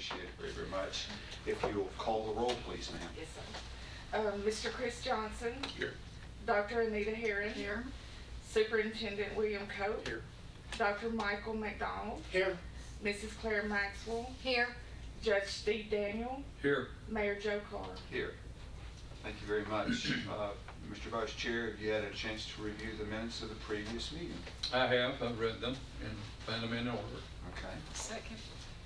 appreciate it very, very much. If you'll call the roll, please, ma'am. Yes, sir. Mr. Chris Johnson. Here. Dr. Anita Herron. Here. Superintendent William Cope. Here. Dr. Michael McDonald. Here. Mrs. Claire Maxwell. Here. Judge Steve Daniel. Here. Mayor Joe Carr. Here. Thank you very much. Mr. Vice Chair, have you had a chance to review the minutes of the previous meeting? I have. I've read them and found them in order. Okay. Second.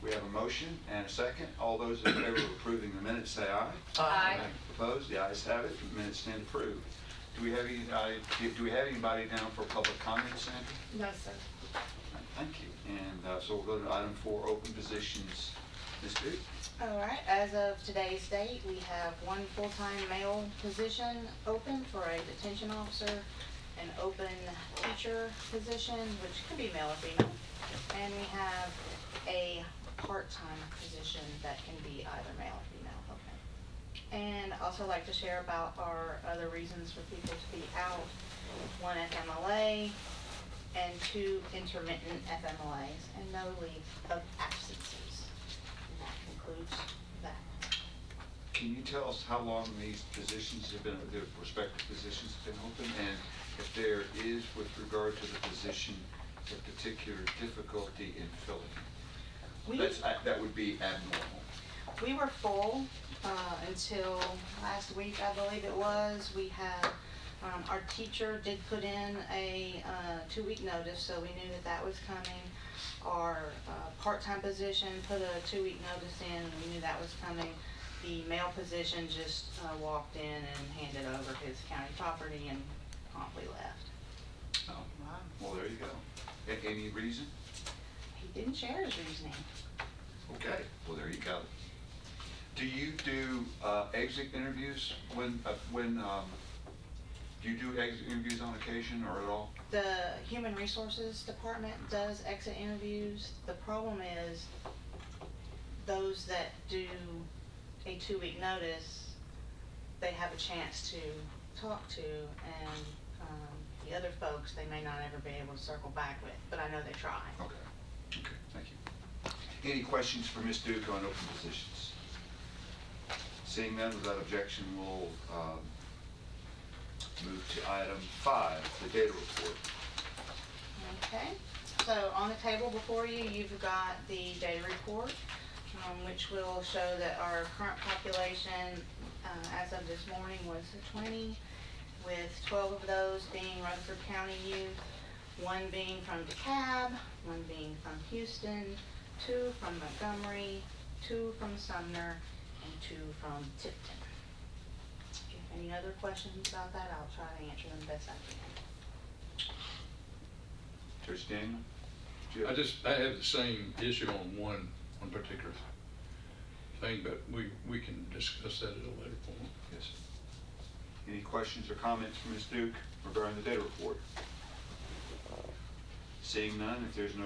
We have a motion and a second. All those in favor of approving the minutes say aye. Aye. Opposed? The ayes have it. The minutes stand approved. Do we have anybody down for public comment, Sandra? No, sir. Thank you. And so we'll go to item 4, open positions. Ms. Duke? All right, as of today's date, we have one full-time male position open for a detention officer, an open teacher position, which could be male or female, and we have a part-time position that can be either male or female. Okay. And also like to share about our other reasons for people to be out: 1 FMLA and 2 intermittent FMLAs, and no leave of absences. And that concludes that. Can you tell us how long these positions have been, the respective positions have been open? And if there is, with regard to the position, a particular difficulty in filling? That would be abnormal. We were full until last week, I believe it was. We had, our teacher did put in a 2-week notice, so we knew that that was coming. Our part-time position put a 2-week notice in, and we knew that was coming. The male position just walked in and handed over his county property and promptly left. Oh, well, there you go. Any reason? He didn't share his reasoning. Okay, well, there you go. Do you do exit interviews do you do exit interviews on occasion or at all? The Human Resources Department does exit interviews. The problem is those that do a 2-week notice, they have a chance to talk to, and the other folks, they may not ever be able to circle back with, but I know they try. Okay, thank you. Any questions for Ms. Duke on open positions? Seeing none, without objection, we'll move to item 5, the data report. Okay, so on the table before you, you've got the data report, which will show that our current population as of this morning was 20, with 12 of those being Rutherford County youth, 1 being from DeKalb, 1 being from Houston, 2 from Montgomery, 2 from Sumner, and 2 from Tipton. If you have any other questions about that, I'll try to answer them best I can. Judge Daniel? I have the same issue on one particular thing, but we can discuss that at a later point. Yes, sir. Any questions or comments from Ms. Duke regarding the data report? Seeing none, if there's no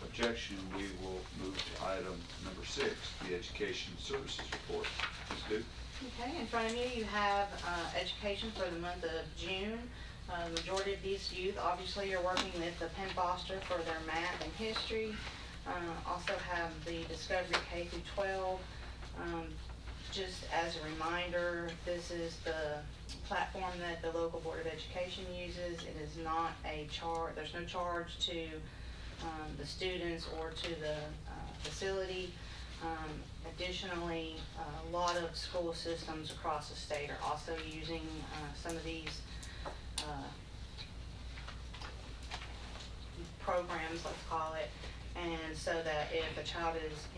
objection, we will move to item number 6, the Education Services Report. Ms. Duke? Okay, in front of you, you have education for the month of June. The majority of these youth obviously are working with the Penn Foster for their math and history. Also have the Discovery K through 12. Just as a reminder, this is the platform that the local Board of Education uses. It is not a charge, there's no charge to the students or to the facility. Additionally, a lot of school systems across the state are also using some of these programs, let's call it, and so that if a child is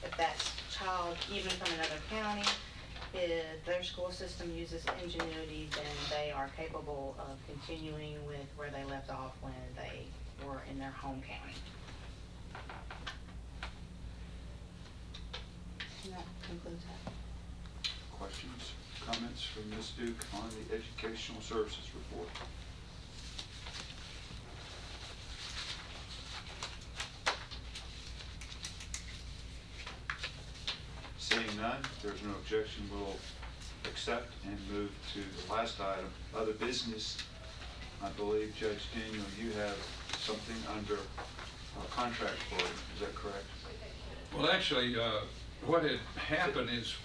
if that child, even from another county, if their school system uses Ingenuity, then they are capable of continuing with where they left off when they were in their home county. And that concludes that. Questions, comments from Ms. Duke on the Educational Services Report? Seeing none, if there's no objection, we'll accept and move to the last item, other business. I believe, Judge Daniel, you have something under contract for it, is that correct? Well, actually, what had happened is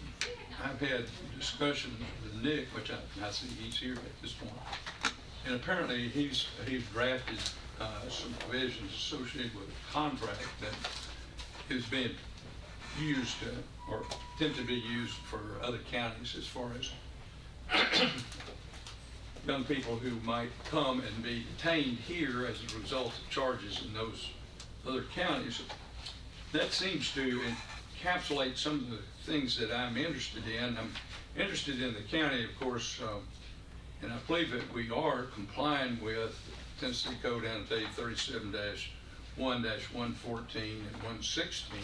I've had discussions with Nick, which I see he's here at this point. And apparently he's drafted some provisions associated with a contract that is being used or attempted to be used for other counties as far as young people who might come and be detained here as a result of charges in those other counties. That seems to encapsulate some of the things that I'm interested in. I'm interested in the county, of course, and I believe that we are complying with Tennessee Code Annotated 37-1-114 and 116.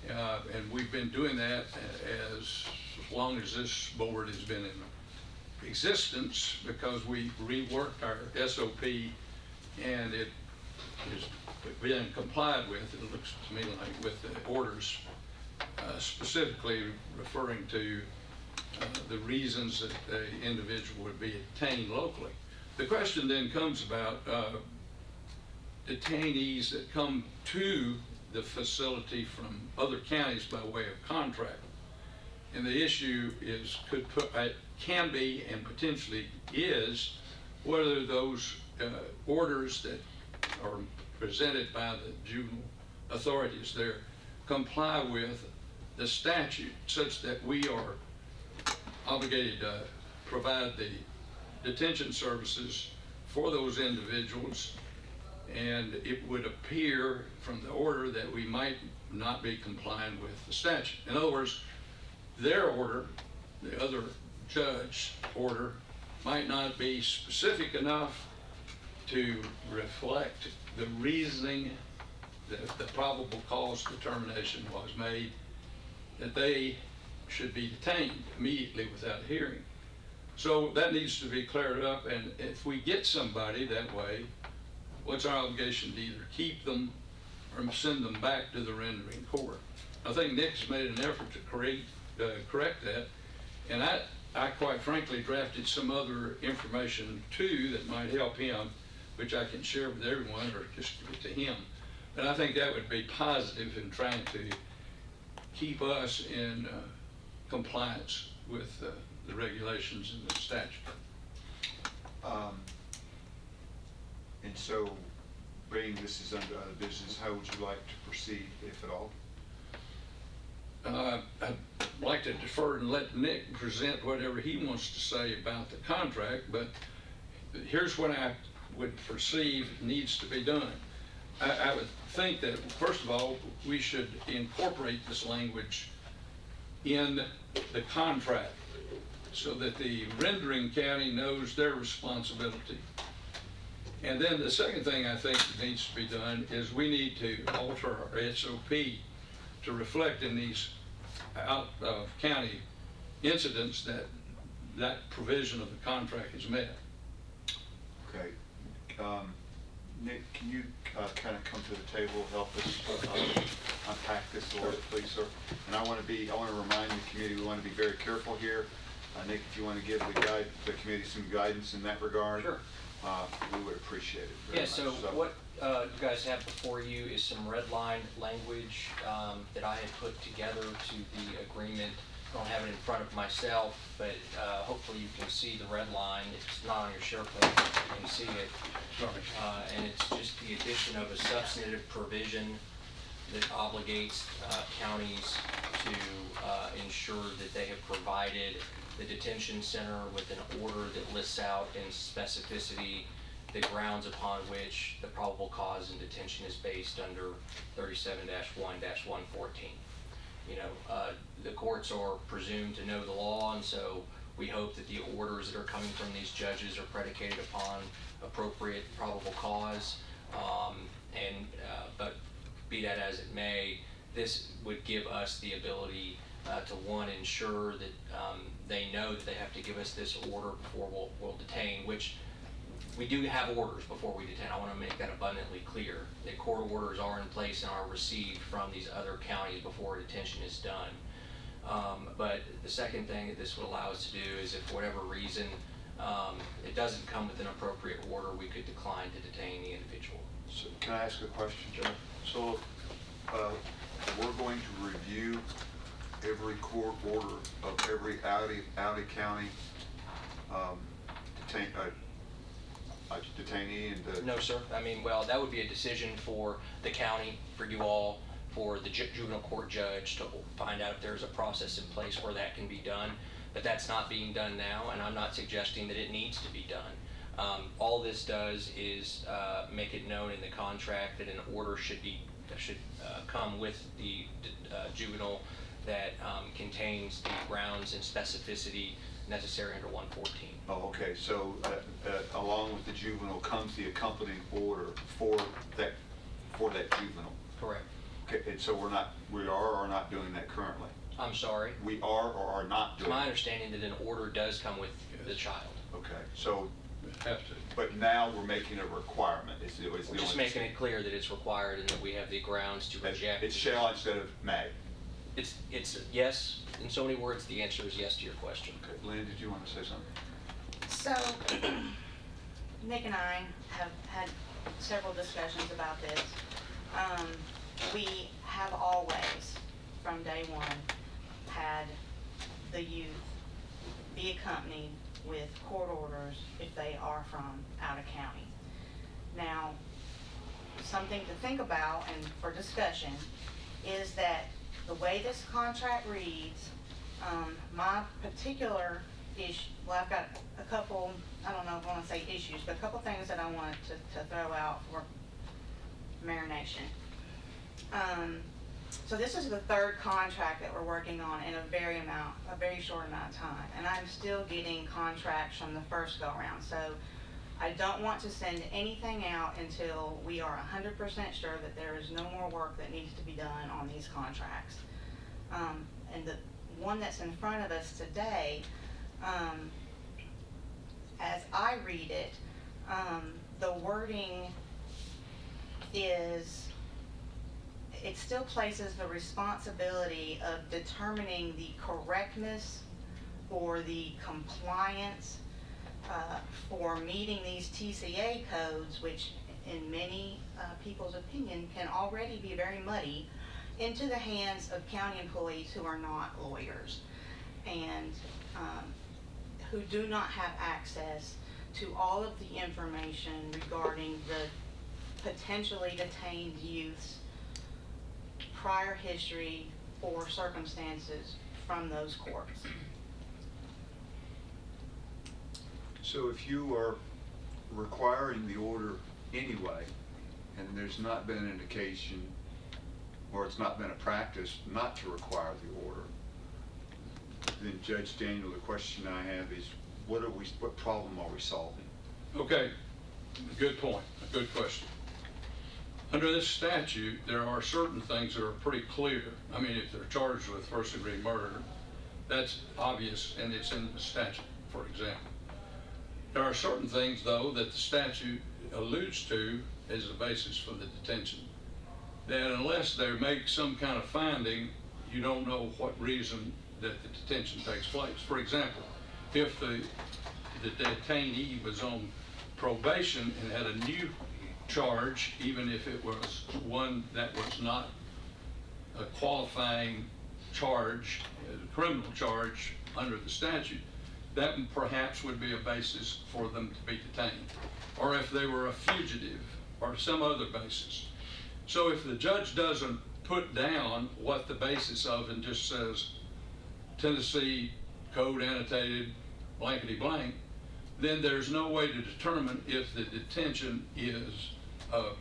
And we've been doing that as long as this board has been in existence, because we reworked our SOP and it is being complied with, it looks to me like, with the orders specifically referring to the reasons that the individual would be detained locally. The question then comes about detainees that come to the facility from other counties by way of contract. And the issue is, can be and potentially is, whether those orders that are presented by the juvenile authorities there comply with the statute, such that we are obligated to provide the detention services for those individuals. And it would appear from the order that we might not be complying with the statute. In other words, their order, the other judge's order, might not be specific enough to reflect the reasoning that the probable cause determination was made that they should be detained immediately without hearing. So that needs to be cleared up, and if we get somebody that way, what's our obligation to either keep them or send them back to the rendering court? I think Nick's made an effort to correct that, and I quite frankly drafted some other information too that might help him, which I can share with everyone or just give it to him. But I think that would be positive in trying to keep us in compliance with the regulations and the statute. And so, being this is under other business, how would you like to proceed, if at all? I'd like to defer and let Nick present whatever he wants to say about the contract, but here's what I would perceive needs to be done. I would think that, first of all, we should incorporate this language in the contract so that the rendering county knows their responsibility. And then the second thing I think needs to be done is we need to alter our SOP to reflect in these out-of-county incidents that that provision of the contract is met. Okay. Nick, can you kind of come to the table, help us unpack this a little bit, please, sir? And I want to remind the committee, we want to be very careful here. Nick, if you want to give the committee some guidance in that regard. Sure. We would appreciate it very much. So what you guys have before you is some red line language that I had put together to the agreement. I don't have it in front of myself, but hopefully you can see the red line. It's not on your SharePoint, you can see it. And it's just the addition of a substantive provision that obligates counties to ensure that they have provided the detention center with an order that lists out in specificity the grounds upon which the probable cause in detention is based under 37-1-114. You know, the courts are presumed to know the law, and so we hope that the orders that are coming from these judges are predicated upon appropriate probable cause. But be that as it may, this would give us the ability to, one, ensure that they know that they have to give us this order before we'll detain, which we do have orders before we detain. I want to make that abundantly clear, that court orders are in place and are received from these other counties before detention is done. But the second thing that this would allow us to do is, if for whatever reason it doesn't come with an appropriate order, we could decline to detain the individual. So can I ask a question, Joe? So, we're going to review every court order of every out of county detainee and the... No, sir. I mean, well, that would be a decision for the county, for you all, for the juvenile court judge to find out if there's a process in place where that can be done. But that's not being done now, and I'm not suggesting that it needs to be done. All this does is make it known in the contract that an order should come with the juvenile that contains the grounds and specificity necessary under 114. Oh, okay, so along with the juvenile comes the accompanying order for that juvenile. Correct. Okay, and so we are or are not doing that currently? I'm sorry. We are or are not It's doing my it? understanding that an order does come with the child. Okay, so, Have to. but now we're making a requirement, is the We're only... just making it clear that it's required and that we have the grounds to reject. It's shall instead of may. It's yes. In so many words, the answer is yes to your question. Okay, Lynn, did you want to say something? So, Nick and I have had several discussions about this. We have always, from day one, had the youth be accompanied with court orders if they are from out of county. Now, something to think about and for discussion is that the way this contract reads, my particular issue, well, I've got a couple, I don't know if I want to say issues, but a couple things that I wanted to throw out for marination. So this is the third contract that we're working on in a very short amount of time, and I'm still getting contracts from the first go around. So I don't want to send anything out until we are 100% sure that there is no more work that needs to be done on these contracts. And the one that's in front of us today, as I read it, the wording is, it still places the responsibility of determining the correctness or the compliance for meeting these TCA codes, which in many people's opinion can already be very muddy, into the hands of county employees who are not lawyers and who do not have access to all of the information regarding the potentially detained youth's prior history or circumstances from those courts. So if you are requiring the order anyway, and there's not been an indication, or it's not been a practice not to require the order, then Judge Daniel, the question I have is, what problem are we solving? Okay, good point, a good question. Under this statute, there are certain things that are pretty clear. I mean, if they're charged with first-degree murder, that's obvious and it's in the statute, for example. There are certain things, though, that the statute alludes to as a basis for the detention, that unless they make some kind of finding, you don't know what reason that the detention takes place. For example, if the detainee was on probation and had a new charge, even if it was one that was not a qualifying charge, a criminal charge under the statute, that perhaps would be a basis for them to be detained. Or if they were a fugitive or some other basis. So if the judge doesn't put down what the basis of and just says Tennessee code annotated blankety blank, then there's no way to determine if the detention is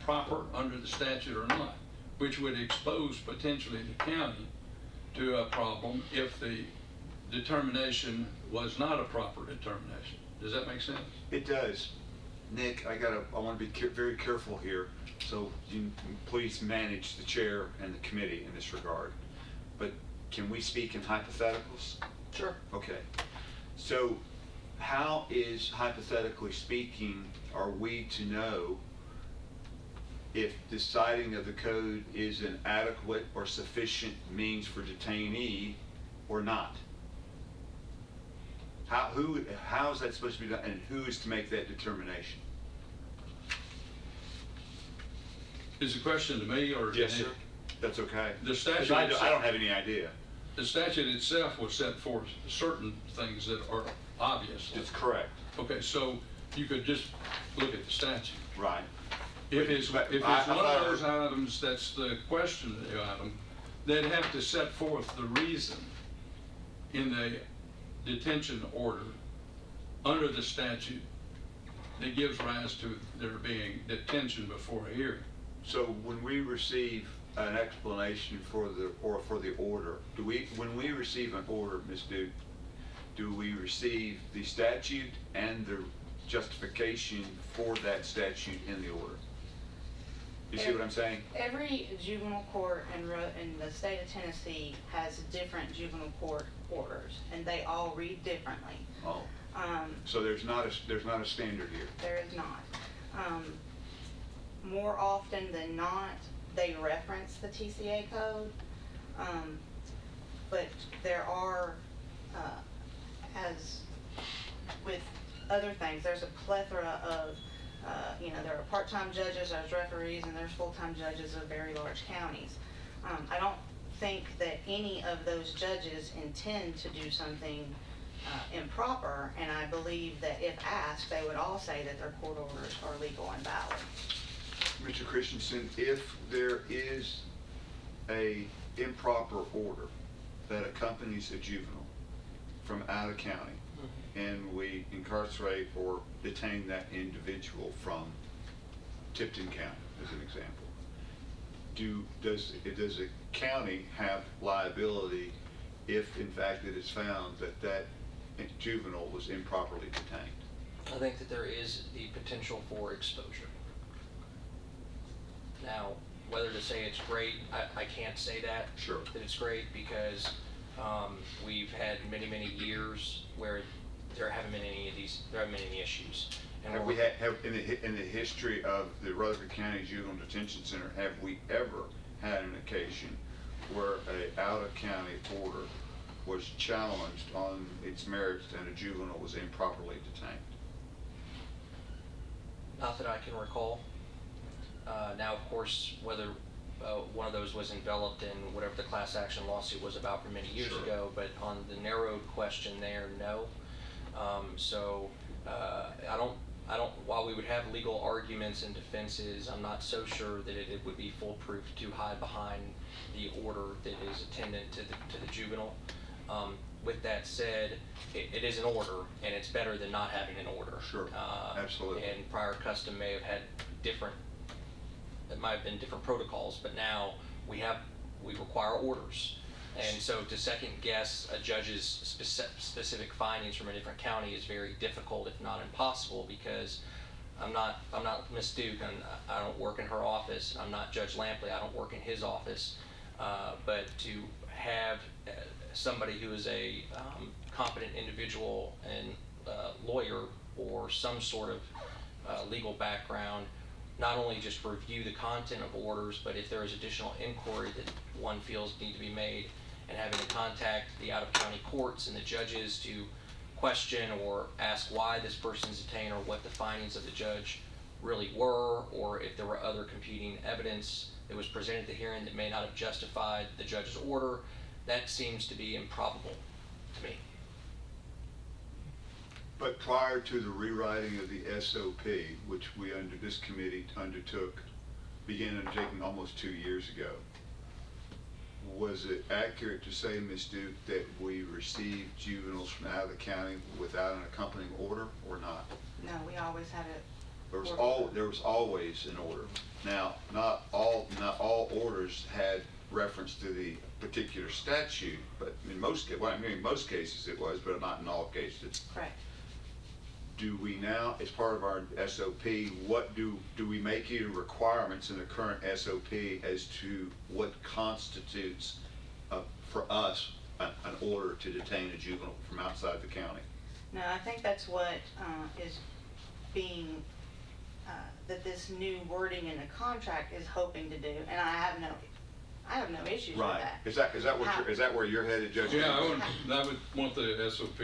proper under the statute or not, which would expose potentially the county to a problem if the determination was not a proper determination. Does that make sense? It does. Nick, I want to be very careful here, so you please manage the chair and the committee in this regard. But can we speak in hypotheticals? Sure. Okay. So how is, hypothetically speaking, are we to know if deciding of the code is an adequate or sufficient means for detainee or not? How is that supposed to be done, and who is to make that determination? Is the question to me or? to Yes, him? sir. That's okay. The 'Cause statute. I don't have any idea. The statute itself will set forth certain things that are obvious. It's correct. Okay, so you could just look at the statute. Right. If it's But one I of thought- those items that's the question item, they'd have to set forth the reason in the detention order under the statute that gives rise to there being detention before a hearing. So when we receive an explanation for the order, when we receive an order, Ms. Duke, do we receive the statute and the justification for that statute in the order? You see what I'm saying? Every juvenile court in the state of Tennessee has different juvenile court orders, and they all read differently. Oh, so there's not a standard here. There is not. More often than not, they reference the TCA code, but there are, as with other things, there's a plethora of, there are part-time judges, there's referees, and there's full-time judges of very large counties. I don't think that any of those judges intend to do something improper, and I believe that if asked, they would all say that their court orders are legal and valid. Mr. Christensen, if there is a improper order that accompanies a juvenile from out of county, and we incarcerate or detain that individual from Tipton County, as an example, does the county have liability if in fact it is found that that juvenile was improperly detained? I think that there is the potential for exposure. Now, whether to say it's great, I can't say that. Sure. That it's great, because we've had many years where there haven't been any issues. And Have we had, in the history of the Rutherford County Juvenile Detention Center, have we ever had an occasion where a out-of-county order was challenged on its merits and a juvenile was improperly detained? Not that I can recall. Now, of course, whether one of those was enveloped in whatever the class action lawsuit was about from many years Sure. ago, but on the narrowed question there, no. While we would have legal arguments and defenses, I'm not so sure that it would be foolproof to hide behind the order that is attendant to the juvenile. With that said, it is an order, and it's better than not having an order. Sure, absolutely. And prior custom may have had it might have been different protocols, but now we require orders. And so to second guess a judge's specific findings from a different county is very difficult, if not impossible, because I'm not Ms. Duke, and I don't work in her office. I'm not Judge Lampley, I don't work in his office. But to have somebody who is a competent individual and lawyer or some sort of legal background, not only just review the content of orders, but if there is additional inquiry that one feels need to be made, and having to contact the out-of-county courts and the judges to question or ask why this person's detained, or what the findings of the judge really were, or if there were other competing evidence that was presented at the hearing that may not have justified the judge's order, that seems to be improbable to me. But prior to the rewriting of the SOP, which this committee began undertaking almost 2 years ago, was it accurate to say, Ms. Duke, that we received juveniles from out of the county without an accompanying order, or not? No, we always had it. There was always an order. Now, not all orders had reference to the particular statute, but in most cases it was, but not in all cases. Correct. Do we now, as part of our SOP, do we make any requirements in the current SOP as to what constitutes for us an order to detain a juvenile from outside the county? No, I think that's what is being, that this new wording in the contract is hoping to do, and I have no issues with Right. that. Is that where you're headed, Judge? Yeah, I would want the SOP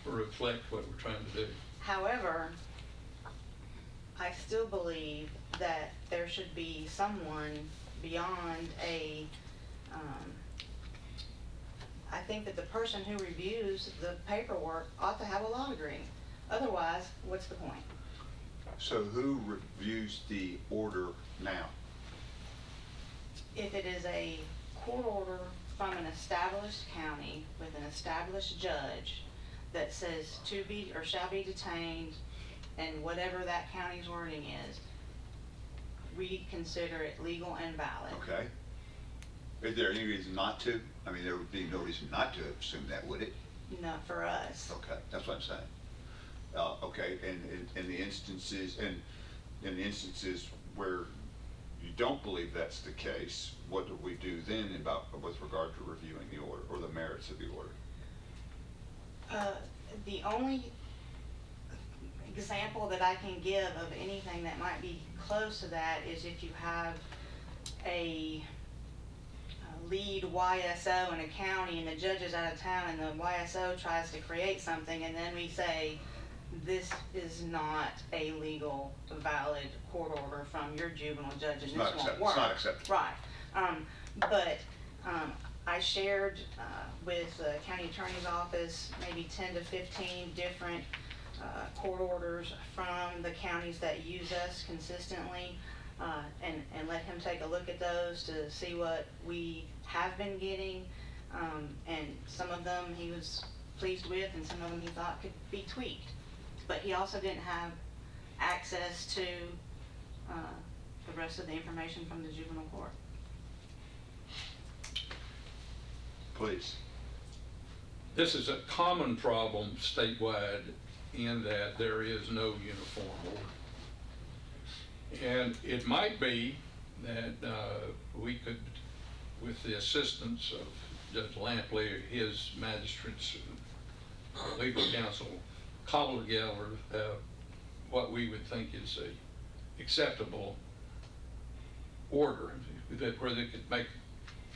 to reflect what we're trying to do. However, I still believe that there should be someone beyond I think that the person who reviews the paperwork ought to have a law degree. Otherwise, what's the point? So who reviews the order now? If it is a court order from an established county with an established judge that says to be or shall be detained, and whatever that county's wording is, we consider it legal and valid. Okay. Is there any reason not to? I mean, there would be no reason not to assume that, would it? Not for us. Okay, that's what I'm saying. Okay, and in the instances, where you don't believe that's the case, what do we do then with regard to reviewing the order or the merits of the order? The only example that I can give of anything that might be close to that is if you have a lead YSO in a county and the judge is out of town and the YSO tries to create something, and then we say, this is not a legal, valid court order from your juvenile judge, and this won't work. It's not acceptable. Right. But I shared with the county attorney's office maybe 10 to 15 different court orders from the counties that use us consistently, and let him take a look at those to see what we have been getting, and some of them he was pleased with and some of them he thought could be tweaked. But he also didn't have access to the rest of the information from the juvenile court. Please. This is a common problem statewide in that there is no uniform order. And it might be that we could, with the assistance of Judge Lampley, his magistrates, and legal counsel, cobble together what we would think is a acceptable order, where they could make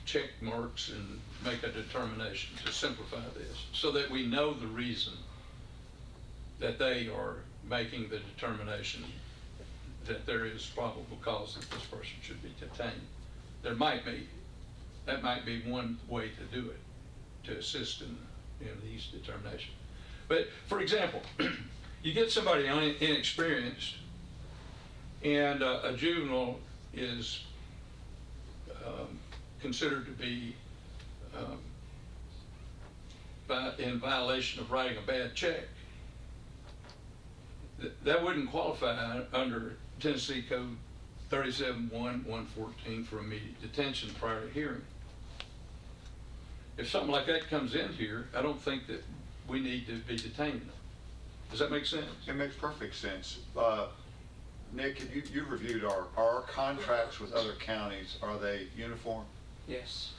check marks and make a determination to simplify this, so that we know the reason that they are making the determination that there is probable cause that this person should be detained. That might be one way to do it, to assist in these determinations. But for example, you get somebody inexperienced, and a juvenile is considered to be in violation of writing a bad check. That wouldn't qualify under Tennessee Code 37-1-114 for immediate detention prior to hearing. If something like that comes in here, I don't think that we need to be detaining them. Does that make sense? It makes perfect sense. Nick, have you reviewed our contracts with other counties, are they uniform? Yes.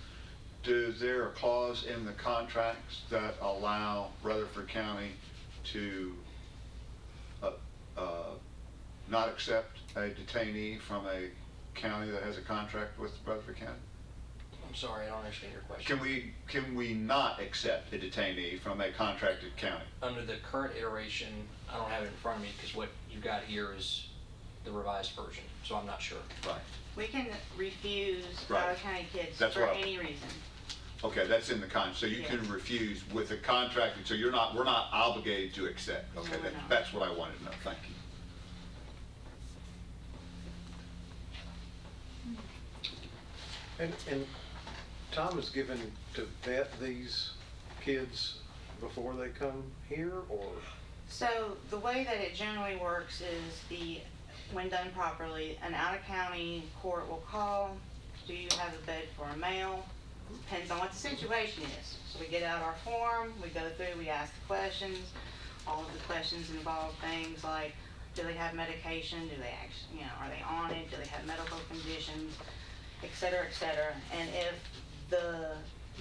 Is there a clause in the contracts that allow Rutherford County to not accept a detainee from a county that has a contract with Rutherford County? I'm sorry, I don't understand your question. Can we not accept a detainee from a contracted county? Under the current iteration, I don't have it in front of me because what you got here is the revised version, so I'm not sure. Right. We can refuse Right. out-of-county kids That's for what I- any reason. Okay, that's in the so you can Yes. refuse with a contracted, so we're not obligated to accept. Okay, No, we're not. that's what I wanted to know, thank you. And Tom is given to vet these kids before they come here, or? So the way that it generally works is when done properly, an out-of-county court will call, do you have a bed for a male? Depends on what the situation is. So we get out our form, we go through, we ask the questions. All of the questions involve things like, do they have medication? Do they actually, are they on it? Do they have medical conditions? Et cetera, et cetera. And if the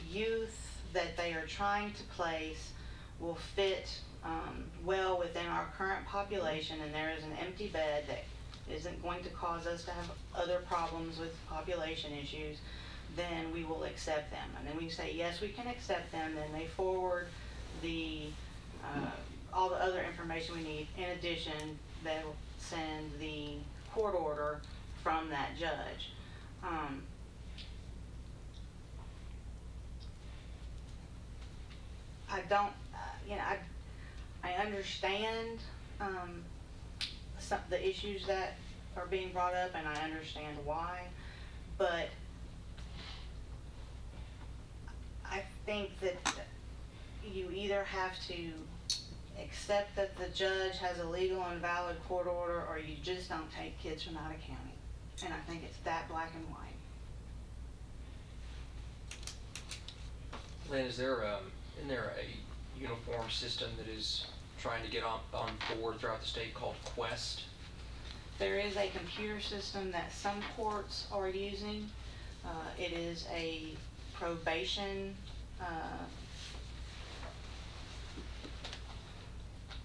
youth that they are trying to place will fit well within our current population, and there is an empty bed that isn't going to cause us to have other problems with population issues, then we will accept them. And then we say, yes, we can accept them. Then they forward all the other information we need. In addition, send the court order from that judge. I don't, I understand the issues that are being brought up, and I understand why, but I think that you either have to accept that the judge has a legal and valid court order, or you just don't take kids from out of county. And I think it's that black and white. Lynn, isn't there a uniform system that is trying to get on board throughout the state called Quest? There is a computer system that some courts are using. It is a probation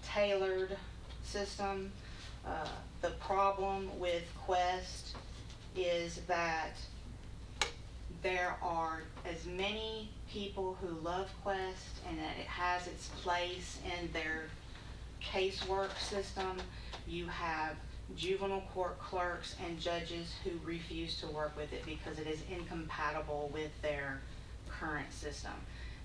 tailored system. The problem with Quest is that there are as many people who love Quest and that it has its place in their casework system. You have juvenile court clerks and judges who refuse to work with it because it is incompatible with their current system.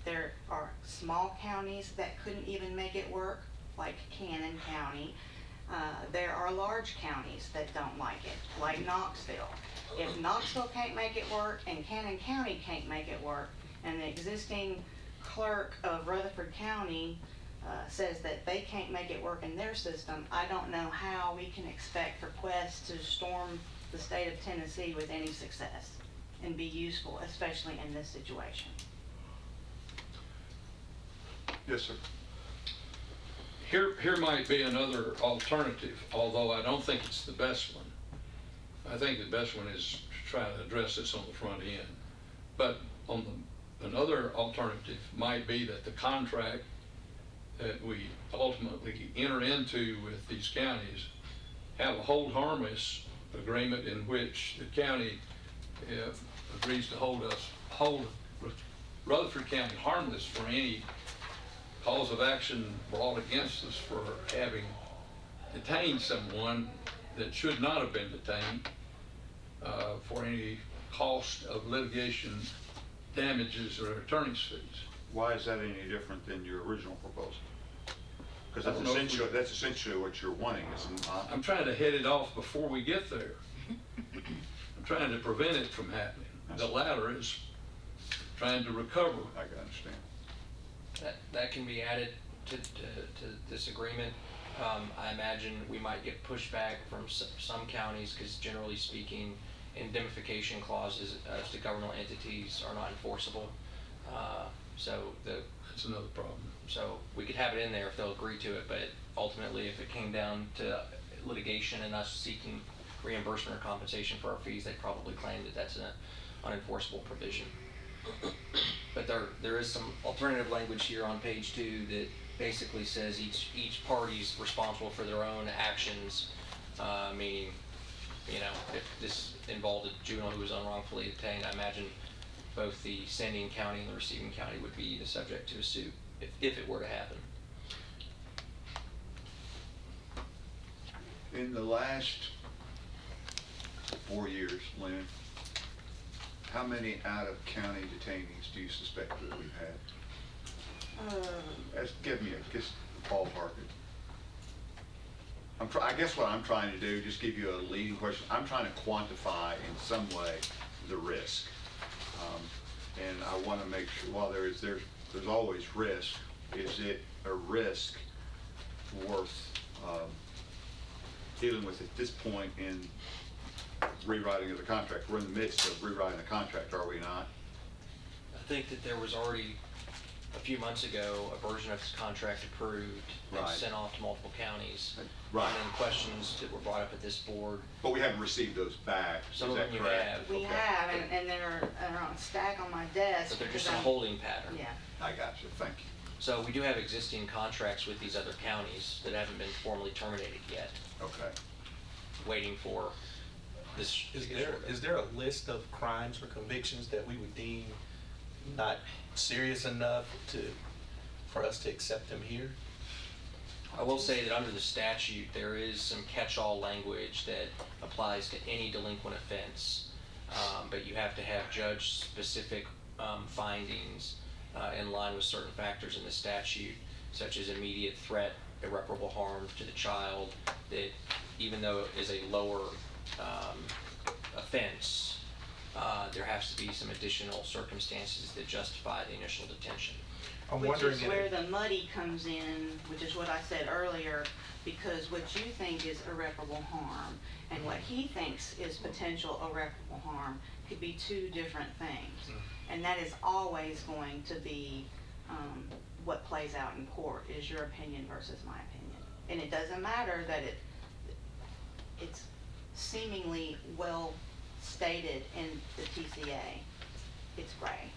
There are small counties that couldn't even make it work, like Cannon County. There are large counties that don't like it, like Knoxville. If Knoxville can't make it work and Cannon County can't make it work, and the existing clerk of Rutherford County says that they can't make it work in their system, I don't know how we can expect for Quest to storm the state of Tennessee with any success and be useful, especially in this situation. Yes, sir. Here might be another alternative, although I don't think it's the best one. I think the best one is to try to address this on the front end. But another alternative might be that the contract that we ultimately enter into with these counties have a hold harmless agreement in which the county agrees to hold Rutherford County harmless for any cause of action brought against us for having detained someone that should not have been detained, for any cost of litigation damages or attorney's fees. Why is that any different than your original proposal? Because I don't know if that's essentially what you're wanting, isn't it? I'm trying to head it off before we get there. I'm trying to prevent it from happening. The latter is trying to recover. I can understand. That can be added to this agreement. I imagine we might get pushback from some counties because generally speaking, indemnification clauses as to governmental entities are not enforceable. That's another problem. So we could have it in there if they'll agree to it, but ultimately if it came down to litigation and us seeking reimbursement or compensation for our fees, they'd probably claim that that's an unenforceable provision. But there is some alternative language here on page 2 that basically says each party's responsible for their own actions, meaning, if this involved a juvenile who was unwrongfully detained, I imagine both the sending county and the receiving county would be the subject to a suit if it were to happen. In the last 4 years, Lynn, how many out-of-county detainees do you suspect that we've had? Give me just ballpark it. I guess what I'm trying to do, just give you a leading question, I'm trying to quantify in some way the risk. And I want to make sure, while there's always risk, is it a risk worth dealing with at this point in rewriting of the contract? We're in the midst of rewriting the contract, are we not? I think that there was already a few months ago a version of this contract approved and Right. sent off to multiple counties. Right. And then questions that were brought up at this board. But we haven't received those back, is Some of that them you correct? have. We Okay. have, and they're on a stack on my desk. But they're just because a I'm- holding pattern. Yeah. I got you, thank you. So we do have existing contracts with these other counties that haven't been formally terminated yet, Okay. waiting for this. Is there a list of crimes or convictions that we would deem not serious enough for us to accept them here? I will say that under the statute, there is some catch-all language that applies to any delinquent offense. But you have to have judge-specific findings in line with certain factors in the statute, such as immediate threat, irreparable harm to the child, that even though it is a lower offense, there has to be some additional circumstances that justify the initial detention. I'm Which wondering, is where the muddy comes in, which is what I said earlier, because what you think is irreparable harm and what he thinks is potential irreparable harm could be two different things. And that is always going to be what plays out in court, is your opinion versus my opinion. And it doesn't matter that it's seemingly well stated in the TCA. It's gray.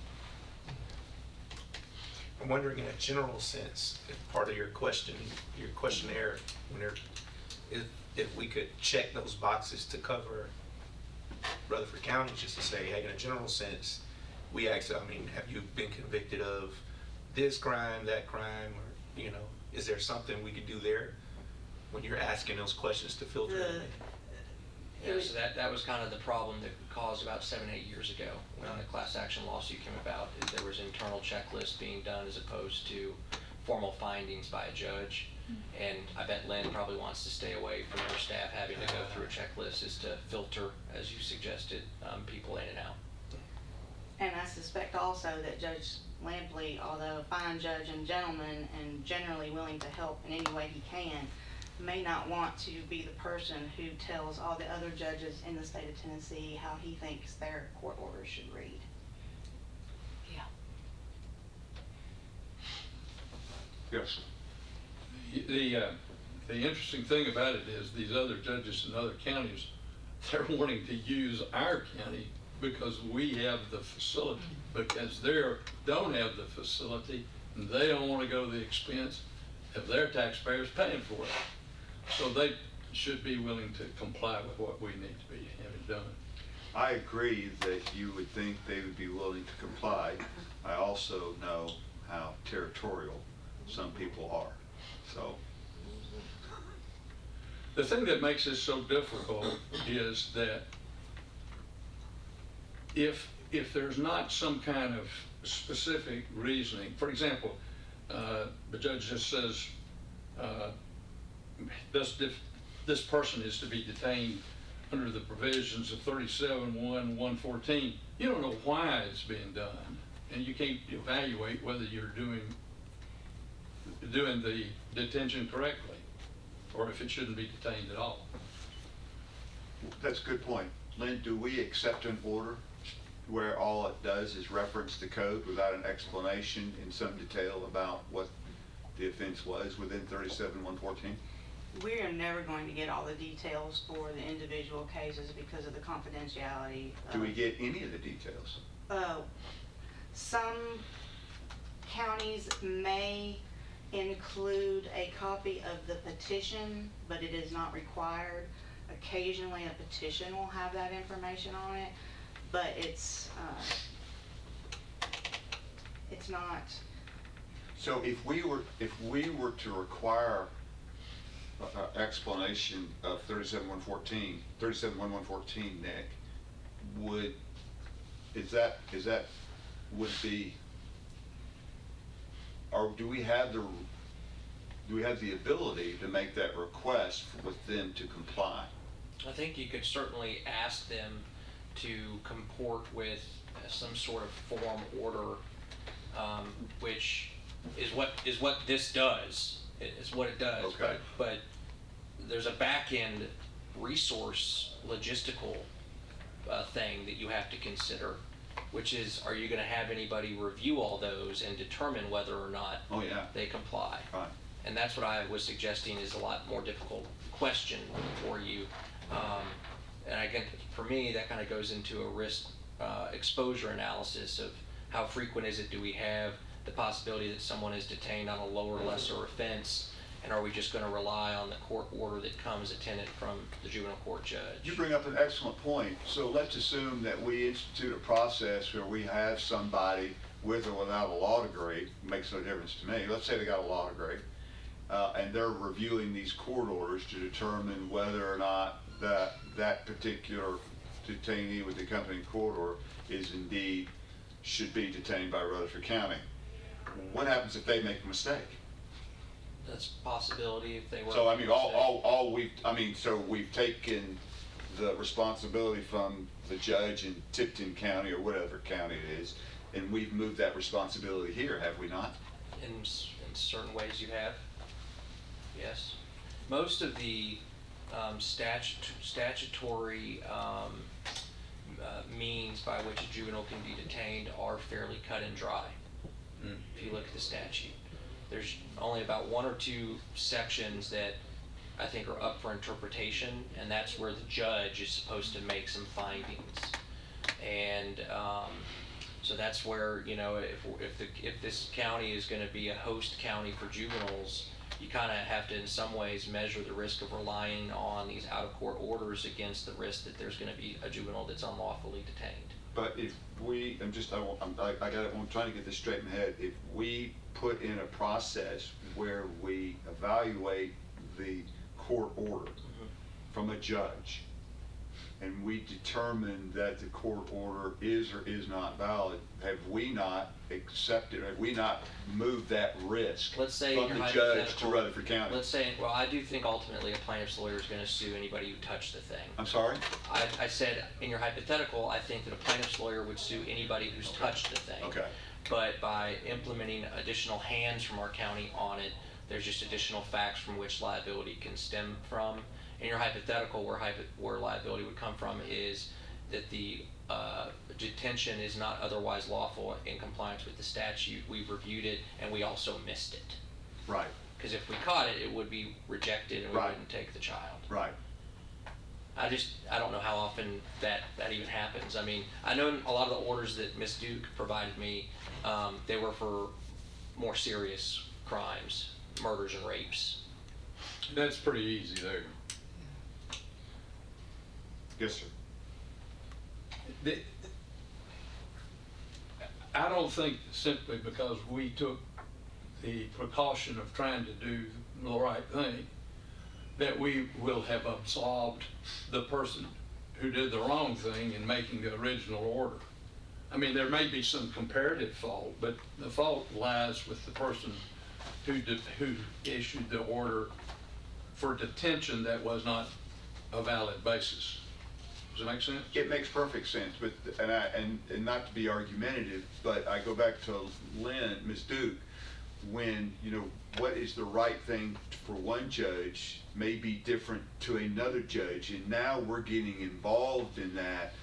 I'm wondering in a general sense, if part of your questionnaire, if we could check those boxes to cover Rutherford County, just to say, hey, in a general sense, we actually, I mean, have you been convicted of this crime, that crime, or, is there something we could do there when you're asking those questions to filter it? Yeah, so that was kind of the problem that caused about 7-8 years ago when the class action lawsuit came about. Is there was internal checklists being done as opposed to formal findings by a judge. And I bet Lynn probably wants to stay away from her staff having to go through a checklist, is to filter, as you suggested, people in and out. And I suspect also that Judge Lampley, although a fine judge and gentleman and generally willing to help in any way he can, may not want to be the person who tells all the other judges in the state of Tennessee how he thinks their court orders should read. Yeah. Yes. The interesting thing about it is these other judges in other counties, they're wanting to use our county because we have the facility, because they don't have the facility and they don't want to go to the expense of their taxpayers paying for it. So they should be willing to comply with what we need to be having done. I agree that you would think they would be willing to comply. I also know how territorial some people are, so. The thing that makes this so difficult is that if there's not some kind of specific reasoning, for example, the judge just says, this person is to be detained under the provisions of 37-1-114. You don't know why it's being done, and you can't evaluate whether you're doing the detention correctly, or if it shouldn't be detained at all. That's a good point. Lynn, do we accept an order where all it does is reference the code without an explanation in some detail about what the offense was within 37-114? We are never going to get all the details for the individual cases because of the confidentiality. Do we get any of the details? Some counties may include a copy of the petition, but it is not required. Occasionally a petition will have that information on it, but it's not. So if we were to require explanation of 37-114, 37-114, Nick, would be, or do we have the ability to make that request with them to comply? I think you could certainly ask them to comport with some sort of form order, which is what this does. It's what it does. Okay. But there's a back-end resource logistical thing that you have to consider, which is, are you going to have anybody review all those and determine whether or not they comply? Right. And that's what I was suggesting is a lot more difficult question for you. And again, for me, that kind of goes into a risk exposure analysis of how frequent is it do we have the possibility that someone is detained on a lower, lesser offense, and are we just going to rely on the court order that comes attendant from the juvenile court judge? You bring up an excellent point. So let's assume that we institute a process where we have somebody with or without a law degree, makes no difference to me. Let's say they got a law degree, and they're reviewing these court orders to determine whether or not that particular detainee with the accompanying court order is indeed, should be detained by Rutherford County. What happens if they make a mistake? That's a possibility if they were. So, I mean, so we've taken the responsibility from the judge in Tipton County or whatever county it is, and we've moved that responsibility here, have we not? In certain ways you have, yes. Most of the statutory means by which a juvenile can be detained are fairly cut and dry. If you look at the statute, there's only about one or two sections that I think are up for interpretation, and that's where the judge is supposed to make some findings. And so that's where, you know, if this county is going to be a host county for juveniles, you kind of have to in some ways measure the risk of relying on these out-of-court orders against the risk that there's going to be a juvenile that's unlawfully detained. But if we, I'm trying to get this straight in my head. If we put in a process where we evaluate the court order from a judge, and we determine that the court order is or is not valid, have we not accepted, have we not moved that risk Let's say from in the your judge to hypothetical- Rutherford County? Let's say, well, I do think ultimately a plaintiff's lawyer is going to sue anybody who touched the thing. I'm sorry? I said, in your hypothetical, I think that a plaintiff's lawyer would sue anybody who's touched the thing. Okay. But by implementing additional hands from our county on it, there's just additional facts from which liability can stem from. In your hypothetical, where liability would come from is that the detention is not otherwise lawful in compliance with the statute. We've reviewed it, and we also missed it. Right, Because if we caught it, it would be rejected, and we Right. wouldn't take the child. right. I don't know how often that even happens. I mean, I know a lot of the orders that Ms. Duke provided me, they were for more serious crimes, murders and rapes. That's pretty easy there. Yes, sir. I don't think simply because we took the precaution of trying to do the right thing, that we will have absolved the person who did the wrong thing in making the original order. I mean, there may be some comparative fault, but the fault lies with the person who issued the order for detention that was not a valid basis. Does that make sense? It makes perfect sense, but, and not to be argumentative, but I go back to Ms. Duke, when, you know, what is the right thing for one judge may be different to another judge, and now we're getting involved in that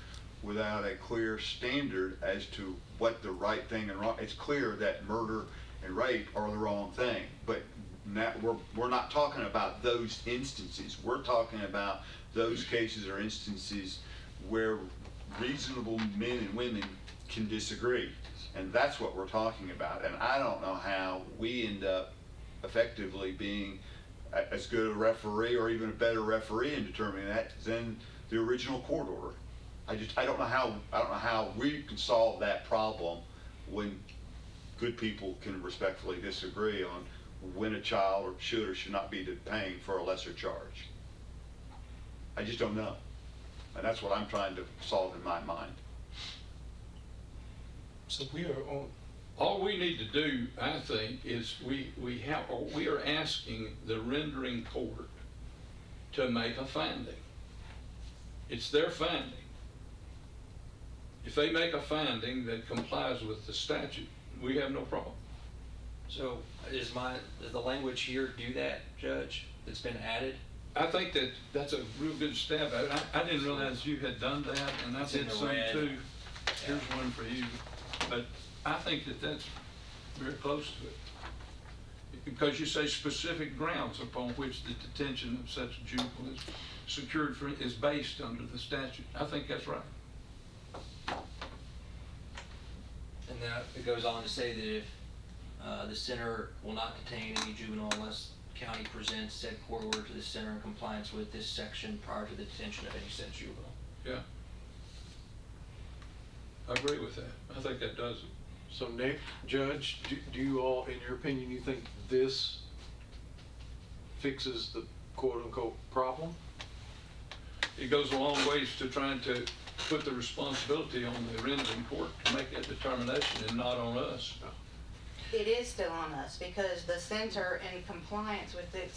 without a clear standard as to what the right thing and wrong. It's clear that murder and rape are the wrong thing, but now we're not talking about those instances. We're talking about those cases or instances where reasonable men and women can disagree. And that's what we're talking about. And I don't know how we end up effectively being as good a referee or even a better referee in determining that than the original court order. I don't know how we can solve that problem when good people can respectfully disagree on when a child should or should not be detained for a lesser charge. I just don't know. And that's what I'm trying to solve in my mind. So we are on, All we need to do, I think, is we are asking the rendering court to make a finding. It's their finding. If they make a finding that complies with the statute, we have no problem. So does the language here do that, Judge, that's been added? I think that's a real good stab at it. I didn't realize you had done that, and I It's in did the some red. too. Here's one for you. But I think that's very close to it. Because you say specific grounds upon which the detention of such a juvenile is secured is based under the statute. I think that's right. And then it goes on to say that if the center will not detain any juvenile unless county presents said court order to the center in compliance with this section prior to the detention of any said juvenile. Yeah. I agree with that. I think that does it. So Nick, Judge, do you all, in your opinion, you think this fixes the quote-unquote problem? It goes a long ways to trying to put the responsibility on the rendering court to make that determination and not on us. It is still on us because the center in compliance with it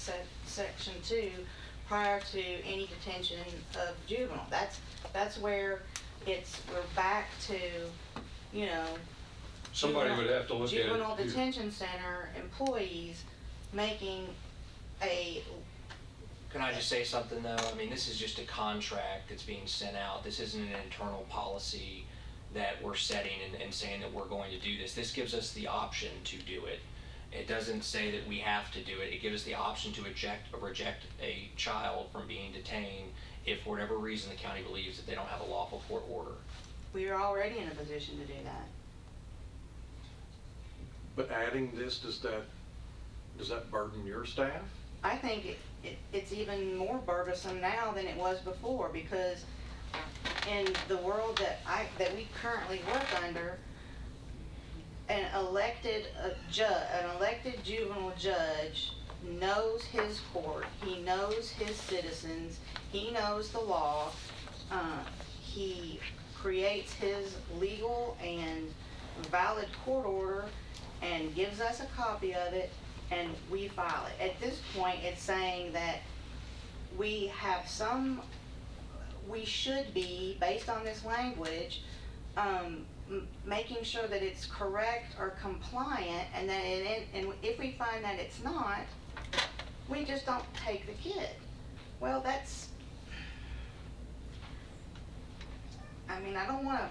section 2 prior to any detention of juvenile. That's where we're back to, you know. Somebody would have to look at it. Juvenile too. detention center employees making a. Can I just say something though? I mean, this is just a contract that's being sent out. This isn't an internal policy that we're setting and saying that we're going to do this. This gives us the option to do it. It doesn't say that we have to do it. It gives us the option to reject a child from being detained if for whatever reason the county believes that they don't have a lawful court order. We are already in a position to do that. But adding this, does that burden your staff? I think it's even more burdensome now than it was before because in the world that we currently work under, an elected juvenile judge knows his court, he knows his citizens, he knows the law, he creates his legal and valid court order and gives us a copy of it and we file it. At this point, it's saying that we should be, based on this language, making sure that it's correct or compliant, and then and if we find that it's not, we just don't take the kid. Well, I mean, I don't want to.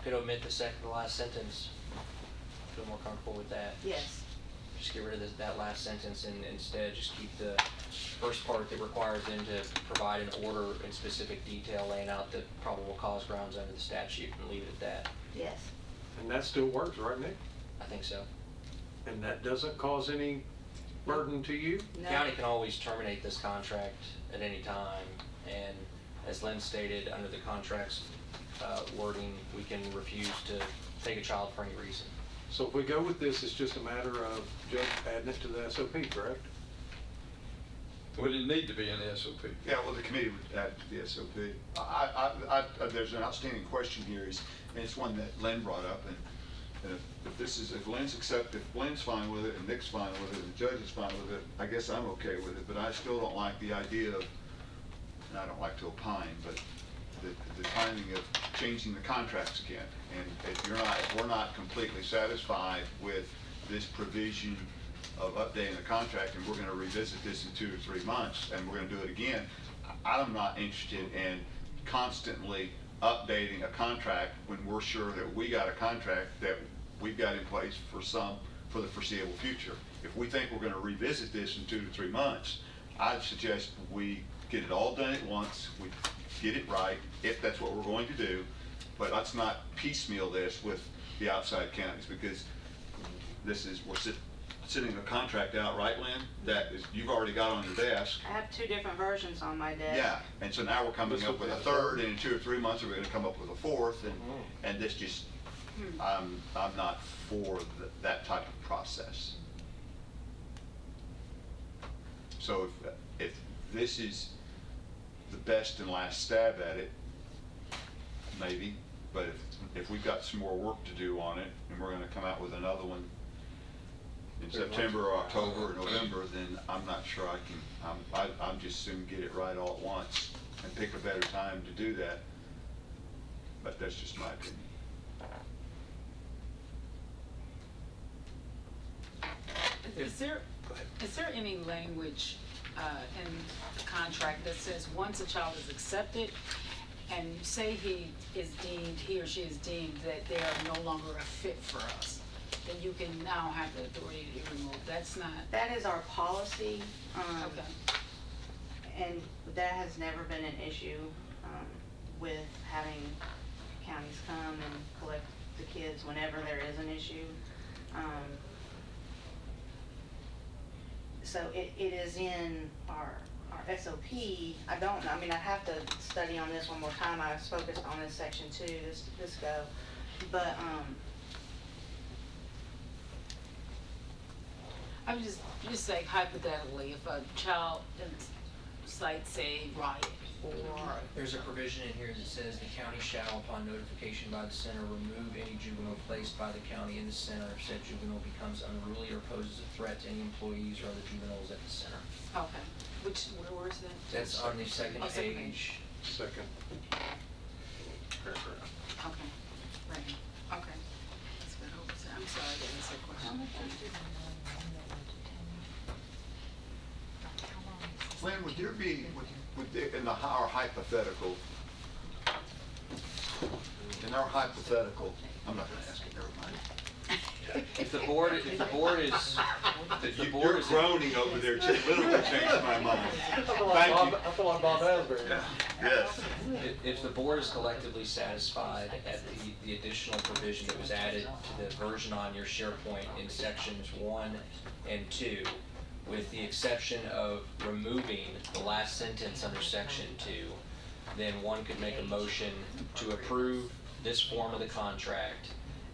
Could omit the second to last sentence. Feel more comfortable with that. Yes. Just get rid of that last sentence and instead just keep the first part that requires them to provide an order in specific detail laying out the probable cause grounds under the statute and leave it at that. Yes. And that still works, right, Nick? I think so. And that doesn't cause any burden to you? The No. county can always terminate this contract at any time, and as Lynn stated, under the contract's wording, we can refuse to take a child for any reason. So if we go with this, it's just a matter of Judge adding it to the SOP, correct? Would it need to be in the SOP? Yeah, well, the committee would add to the SOP. There's an outstanding question here, and it's one that Lynn brought up, and if Lynn's fine with it, and Nick's fine with it, and the judge is fine with it, I guess I'm okay with it, but I still don't like the idea of, and I don't like to opine, but the timing of changing the contracts again. And if we're not completely satisfied with this provision of updating the contract, and we're gonna revisit this in 2 to 3 months, and we're gonna do it again, I'm not interested in constantly updating a contract when we're sure that we got a contract that we've got in place for the foreseeable future. If we think we're gonna revisit this in 2 to 3 months, I'd suggest we get it all done at once, we get it right, if that's what we're going to do, but let's not piecemeal this with the outside counties, because we're sitting a contract out, right, Lynn? That is, you've already got on your desk. I have 2 different versions on my desk. Yeah, and so now we're coming up with a third, and in 2 or 3 months, we're gonna come up with a fourth, and this just, I'm not for that type of process. So if this is the best and last stab at it, maybe, but if we've got some more work to do on it, and we're gonna come out with another one in September or October or November, then I'm not sure I can, I'm just soon get it right all at once and pick a better time to do that. But that's just my opinion. Is there any language in the contract that says once a child is accepted and say he or she is deemed that they are no longer a fit for us, then you can now have the authority to remove? That's not. That is our policy. Okay. And that has never been an issue with having counties come and collect the kids whenever there is an issue. So it is in our SOP. I don't know, I mean, I'd have to study on this one more time. I was focused on this section 2 this go. But I'm just like hypothetically, if a child incites, say, riot or, There's a provision in here that says the county shall, upon notification by the center, remove any juvenile placed by the county in the center if said juvenile becomes unruly or poses a threat to any employees or other juveniles at the center. okay, where is that? That's on the second Oh, second page. Second paragraph. Okay, right, okay. That's good, I'm sorry, I didn't answer the question. Lynn, would there be, in our hypothetical, I'm not gonna ask it, never mind. If the board is, You're groaning over there, just literally changed my mind. Thank you. I feel like Bob Asbury. Yes. if the board is collectively satisfied at the additional provision that was added to the version on your SharePoint in sections 1 and 2, with the exception of removing the last sentence under section 2, then one could make a motion to approve this form of the contract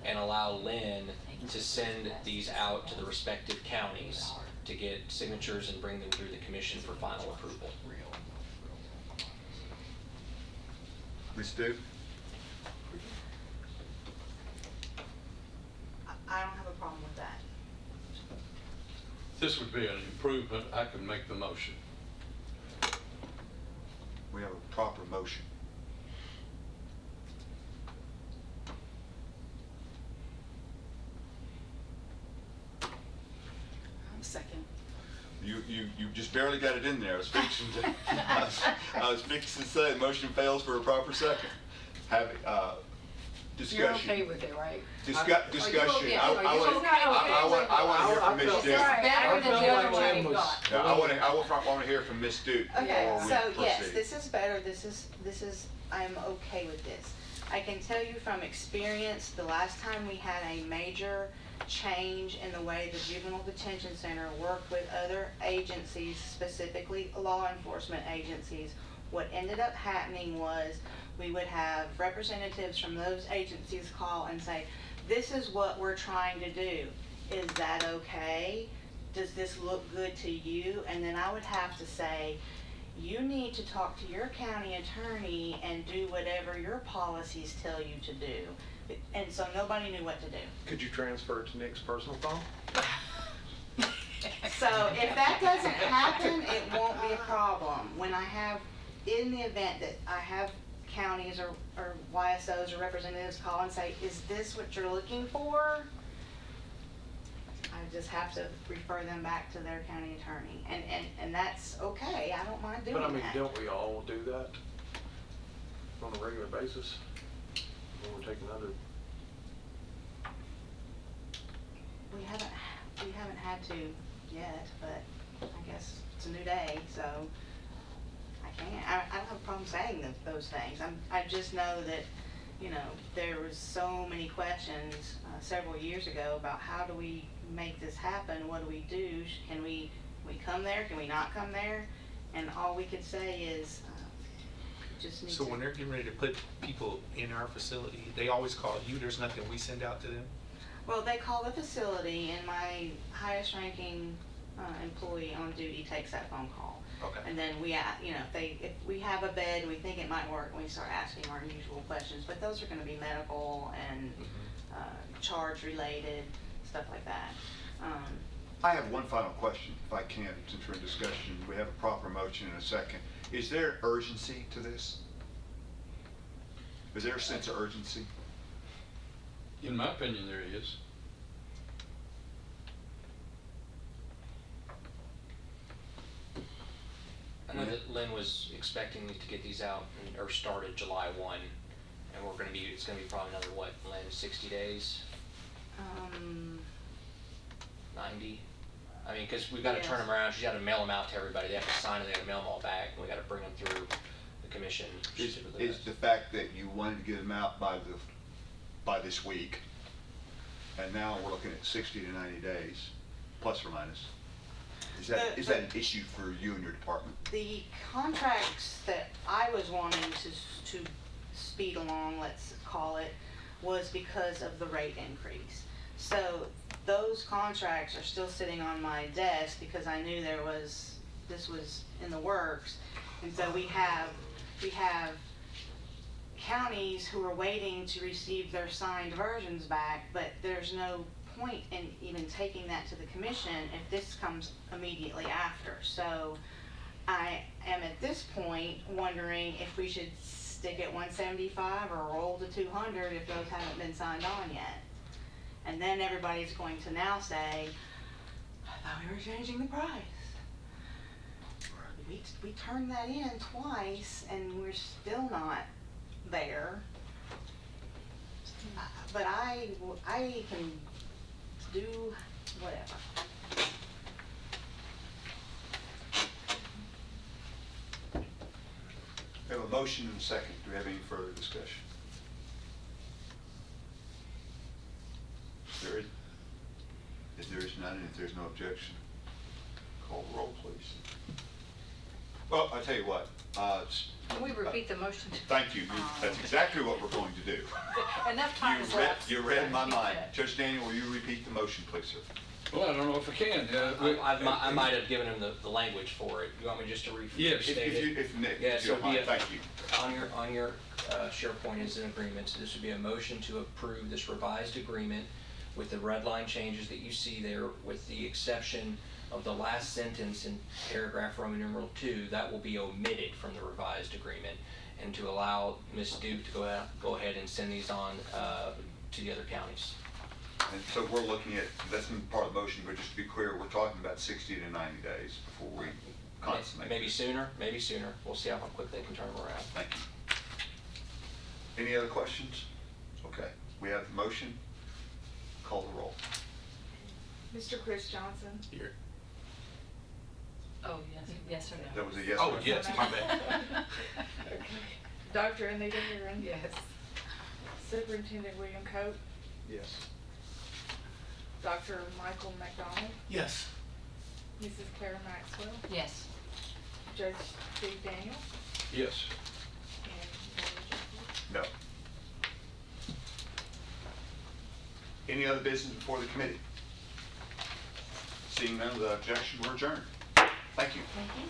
and allow Lynn to send these out to the respective counties to get signatures and bring them through the commission for final approval. Ms. Duke? I don't have a problem with that. This would be an improvement, I can make the motion. We have a proper motion. Second. You just barely got it in there. I was fixing to say, motion fails for a proper second. Have, discussion. You're okay with it, right? Discussion. okay? I want to hear from Ms. Duke. Better than the other one you got. Yeah, I want to hear from Ms. Duke Okay, before we so yes, proceed. this is better, I'm okay with this. I can tell you from experience, the last time we had a major change in the way the Juvenile Detention Center worked with other agencies, specifically law enforcement agencies, what ended up happening was we would have representatives from those agencies call and say, this is what we're trying to do. Is that okay? Does this look good to you? And then I would have to say, you need to talk to your county attorney and do whatever your policies tell you to do. And so nobody knew what to do. Could you transfer it to Nick's personal phone? So if that doesn't happen, it won't be a problem. When I have, in the event that I have counties or YSOs or representatives call and say, is this what you're looking for? I just have to refer them back to their county attorney. And that's okay, I don't mind doing But I mean, that. don't we all do that on a regular basis? When we're taking other, We haven't had to yet, but I guess it's a new day, so I can't. I don't have a problem saying those things. I just know that, you know, there was so many questions several years ago about how do we make this happen? What do we do? Can we come there? Can we not come there? And all we could say is, just need to. So when they're getting ready to put people in our facility, they always call you, there's nothing we send out to them? Well, they call the facility, and my highest ranking employee on duty takes that phone call. Okay. And then we, you know, if we have a bed and we think it might work, we start asking our usual questions. But those are going to be medical and charge related, stuff like that. I have one final question, if I can, since we're in discussion. We have a proper motion in a second. Is there urgency to this? Is there a sense of urgency? In my opinion, there is. I know that Lynn was expecting to get these out or started July 1, and it's gonna be probably another, what, Lynn, 60 days, 90? I mean, because we've got to turn them around, she's got to mail them out to everybody, they have to sign it, they got to mail them all back, and we got to bring them through the commission. Is the fact that you wanted to get them out by this week, and now we're looking at 60 to 90 days, plus or minus? Is that an issue for you and your department? The contracts that I was wanting to speed along, let's call it, was because of the rate increase. So those contracts are still sitting on my desk because I knew this was in the works. And so we have counties who are waiting to receive their signed versions back, but there's no point in even taking that to the commission if this comes immediately after. So I am at this point wondering if we should stick at 175 or roll to 200 if those haven't been signed on yet. And then everybody's going to now say, I thought we were changing the price. We turned that in twice and we're still not there. But I can do whatever. We have a motion and a second. Do we have any further discussion? If there is none, and if there's no objection, call the roll, please. Well, I tell you what. Can we repeat the motion? Thank you. That's exactly what we're going to do. Enough time is You read, left. you read my mind. Judge Daniel, will you repeat the motion, please, sir? Well, I don't know if I can. I might have given him the language for it. You want me just to Yes. restate it? If Nick, Yeah, if you so don't mind, be a- thank you. On your SharePoint is an agreement, so this would be a motion to approve this revised agreement with the red line changes that you see there, with the exception of the last sentence in paragraph Roman numeral 2, that will be omitted from the revised agreement, and to allow Ms. Duke to go ahead and send these on to the other counties. And so we're looking at, that's part of the motion, but just to be clear, we're talking about 60 to 90 days before we consummate. Maybe this. sooner, maybe sooner. We'll see how quick they can turn them around. Thank you. Any other questions? Okay, we have the motion. Call the roll. Mr. Chris Johnson. Here. Oh, yes or no? That was a yes. Oh, or no. yes, my bad. Okay. Dr. Anita Herron. Yes. Superintendent William Cope. Yes. Dr. Michael McDonald. Yes. Mrs. Claire Maxwell. Yes. Judge Steve Daniel. Yes. And No. Any other business before the committee? Seeing none of the objection, we're adjourned. Thank you. Thank you.